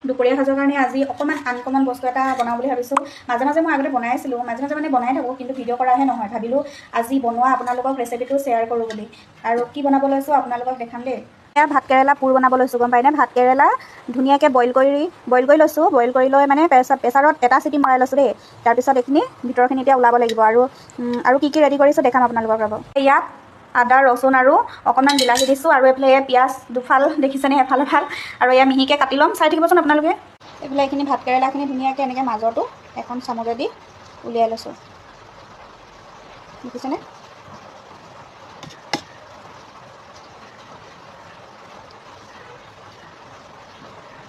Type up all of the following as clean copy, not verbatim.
দুপৰীয়া সাজৰ কাৰণে আজি অকণমান আনকমন বস্তু এটা বনাওঁ বুলি ভাবিছোঁ। মাজে মাজে মই আগতে বনাইছিলোঁ, মাজে মাজে মানে বনাই থাকোঁ, কিন্তু ভিডিঅ' কৰাহে নহয়। ভাবিলোঁ আজি বনোৱা আপোনালোকক ৰেচিপিটো শ্বেয়াৰ কৰোঁ বুলি। আৰু কি বনাব লৈছোঁ আপোনালোকক দেখাম দেই। এয়া ভাতকেৰেলা পুৰ বনাব লৈছোঁ, গম পায়নে? ভাতকেৰেলা ধুনীয়াকৈ বইল কৰি লৈছোঁ। বইল কৰি লৈ মানে প্ৰেছাৰত এটা চিটি মৰাই লৈছোঁ দেই। তাৰপিছত এইখিনি ভিতৰখিনি এতিয়া ওলাব লাগিব। আৰু কি ৰেডি কৰিছোঁ দেখাম আপোনালোকক ৰ'ব। ইয়াত আদা, ৰচুন আৰু অকণমান বিলাহী দিছোঁ। আৰু এইফালে পিঁয়াজ দুফাল দেখিছেনে, এফাল আৰু এয়া মিহিকৈ কাটি ল'ম। চাই থাকিবচোন আপোনালোকে। এইফালে এইখিনি ভাতকেৰেলাখিনি ধুনীয়াকৈ এনেকৈ মাজৰটো এখন চামুচেদি উলিয়াই লৈছোঁ, দেখিছেনে?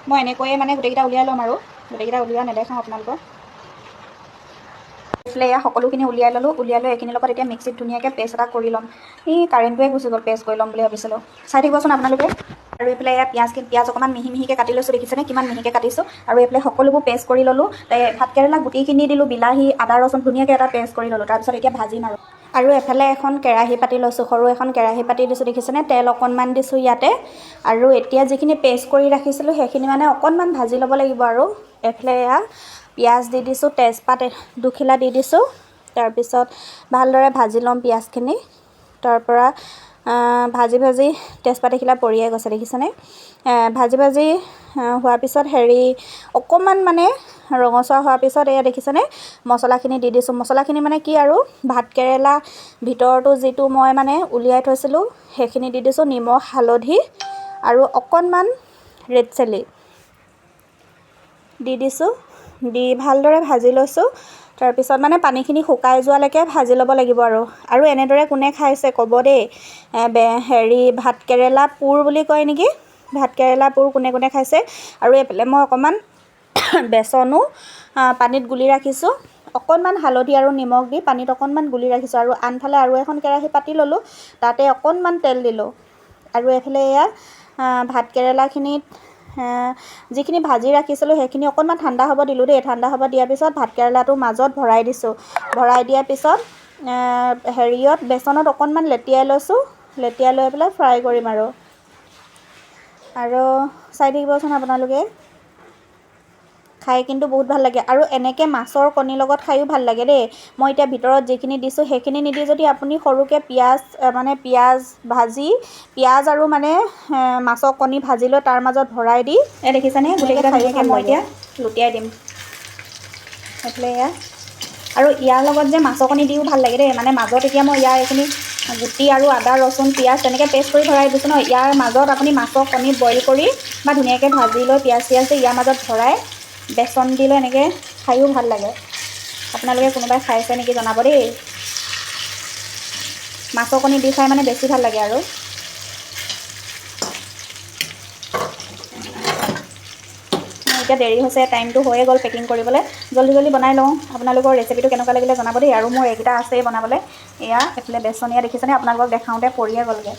মই এনেকৈয়ে মানে গোটেইকেইটা উলিয়াই ল'ম, আৰু গোটেইকেইটা উলিওৱা নেদেখাওঁ আপোনালোকক। এইফালে এয়া সকলোখিনি উলিয়াই ল'লোঁ। উলিয়াই লৈ এইখিনিৰ লগত এতিয়া মিক্সিত ধুনীয়াকৈ পেষ্ট এটা কৰি ল'ম। এই কাৰেণ্টটোৱে গুচি গ'ল, পেষ্ট কৰি ল'ম বুলি ভাবিছিলোঁ। চাই থাকিবচোন আপোনালোকে। আৰু এইফালে এয়া পিঁয়াজ অকণমান মিহিকৈ কাটি লৈছোঁ, দেখিছেনে কিমান মিহিকৈ কাটিছোঁ। আৰু এইফালে সকলোবোৰ পেষ্ট কৰি ল'লোঁ। ভাতকেৰেলা গুটিখিনি দিলোঁ, বিলাহী, আদা, ৰচুন ধুনীয়াকৈ এটা পেষ্ট কৰি ল'লোঁ। তাৰপিছত এতিয়া ভাজিম আৰু এফালে এখন কেৰাহী পাতি লৈছোঁ, সৰু এখন কেৰাহী পাতি দিছোঁ, দেখিছেনে? তেল অকণমান দিছোঁ ইয়াতে। আৰু এতিয়া যিখিনি পেষ্ট কৰি ৰাখিছিলোঁ সেইখিনি মানে অকণমান ভাজি ল'ব লাগিব। আৰু এইফালে এয়া পিঁয়াজ দি দিছোঁ, তেজপাত দুখিলা দি দিছোঁ। তাৰপিছত ভালদৰে ভাজি ল'ম পিঁয়াজখিনি। তাৰপৰা ভাজি তেজপাত এখিলা পৰিয়ে গৈছে, দেখিছেনে? ভাজি হোৱাৰ পিছত অকণমান মানে ৰঙচুৱা হোৱাৰ পিছত এয়া দেখিছেনে মছলাখিনি দি দিছোঁ। মছলাখিনি মানে কি আৰু ভাতকেৰেলা ভিতৰটো যিটো মই মানে উলিয়াই থৈছিলোঁ সেইখিনি দি দিছোঁ। নিমখ, হালধি আৰু অকণমান ৰেড চিলি দি দিছোঁ। দি ভালদৰে ভাজি লৈছোঁ। তাৰপিছত মানে পানীখিনি শুকাই যোৱালৈকে ভাজি ল'ব লাগিব। আৰু এনেদৰে কোনে খাইছে ক'ব দেই। ভাতকেৰেলা পুৰ বুলি কয় নেকি, ভাতকেৰেলা পুৰ কোনে কোনে খাইছে। আৰু এইফালে মই অকণমান বেচনো পানীত গুলি ৰাখিছোঁ, অকণমান হালধি আৰু নিমখ দি পানীত অকণমান গুলি ৰাখিছোঁ। আৰু আনফালে আৰু এখন কেৰাহী পাতি ল'লোঁ, তাতে অকণমান তেল দিলোঁ। আৰু এইফালে এয়া ভাতকেৰেলাখিনিত যিখিনি ভাজি ৰাখিছিলোঁ সেইখিনি অকণমান ঠাণ্ডা হ'ব দিলোঁ দেই। ঠাণ্ডা হ'ব দিয়াৰ পিছত ভাতকেৰেলাটো মাজত ভৰাই দিছোঁ। ভৰাই দিয়াৰ পিছত বেচনত অকণমান লেটিয়াই লৈছোঁ। লেটিয়াই লৈ পেলাই ফ্ৰাই কৰিম। আৰু চাই থাকিবচোন আপোনালোকে। খাই কিন্তু বহুত ভাল লাগে। আৰু এনেকৈ মাছৰ কণীৰ লগত খায়ো ভাল লাগে দেই। মই এতিয়া ভিতৰত যিখিনি দিছোঁ সেইখিনি নিদি যদি আপুনি সৰুকৈ পিঁয়াজ আৰু মানে মাছৰ কণী ভাজি লৈ তাৰ মাজত ভৰাই দি দেখিছেনে গোটেইকেইটা ধুনীয়াকৈ মই এতিয়া লুটিয়াই দিম। সেইফালে এয়া আৰু ইয়াৰ লগত যে মাছৰ কণী দিও ভাল লাগে দেই। মানে মাজত এতিয়া মই এইখিনি গুটি আৰু আদা, ৰচুন, পিঁয়াজ তেনেকৈ পেষ্ট কৰি ভৰাই দিছোঁ ন। ইয়াৰ মাজত আপুনি মাছৰ কণী বইল কৰি বা ধুনীয়াকৈ ভাজি লৈ পিঁয়াজ দি ইয়াৰ মাজত ভৰাই বেচন দি লৈ এনেকৈ খায়ো ভাল লাগে। আপোনালোকে কোনোবাই খাইছে নেকি জনাব দেই। মাছৰ কণী দি খাই মানে বেছি ভাল লাগে। আৰু এতিয়া দেৰি হৈছে, টাইমটো হৈয়ে গ'ল পেকিং কৰিবলৈ। জল্দি বনাই লওঁ। আপোনালোকৰ ৰেচিপিটো কেনেকুৱা লাগিলে জনাব দেই। আৰু মোৰ এইকেইটা আছেই বনাবলৈ। এয়া এইফালে বেচনীয়া দেখিছেনে, আপোনালোকক দেখাওঁতে পৰিয়ে গ'লগৈ।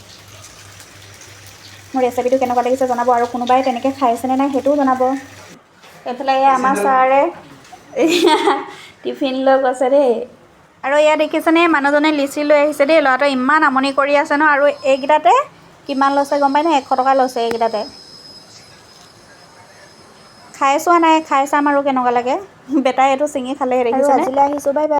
মোৰ ৰেচিপিটো কেনেকুৱা লাগিছে জনাব। আৰু কোনোবাই তেনেকৈ খাইছেনে নাই সেইটোও জনাব। এইফালে আমাৰ ছাৰে টিফিন লৈ গৈছে দেই। আৰু এয়া দেখিছেনে মানুহজনে লিচি লৈ আহিছে দেই। ল'ৰাটোৱে ইমান আমনি কৰি আছে ন। আৰু এইকেইটাতে কিমান লৈছে গম পায়নে? 100 টকা লৈছে এইকেইটাতে। খাই চোৱা নাই, খাই চাম আৰু কেনেকুৱা লাগে। বেটাই এইটো ছিঙি খালে, দেখিছেনে? আজিলৈ আহিছোঁ, বাই বাই।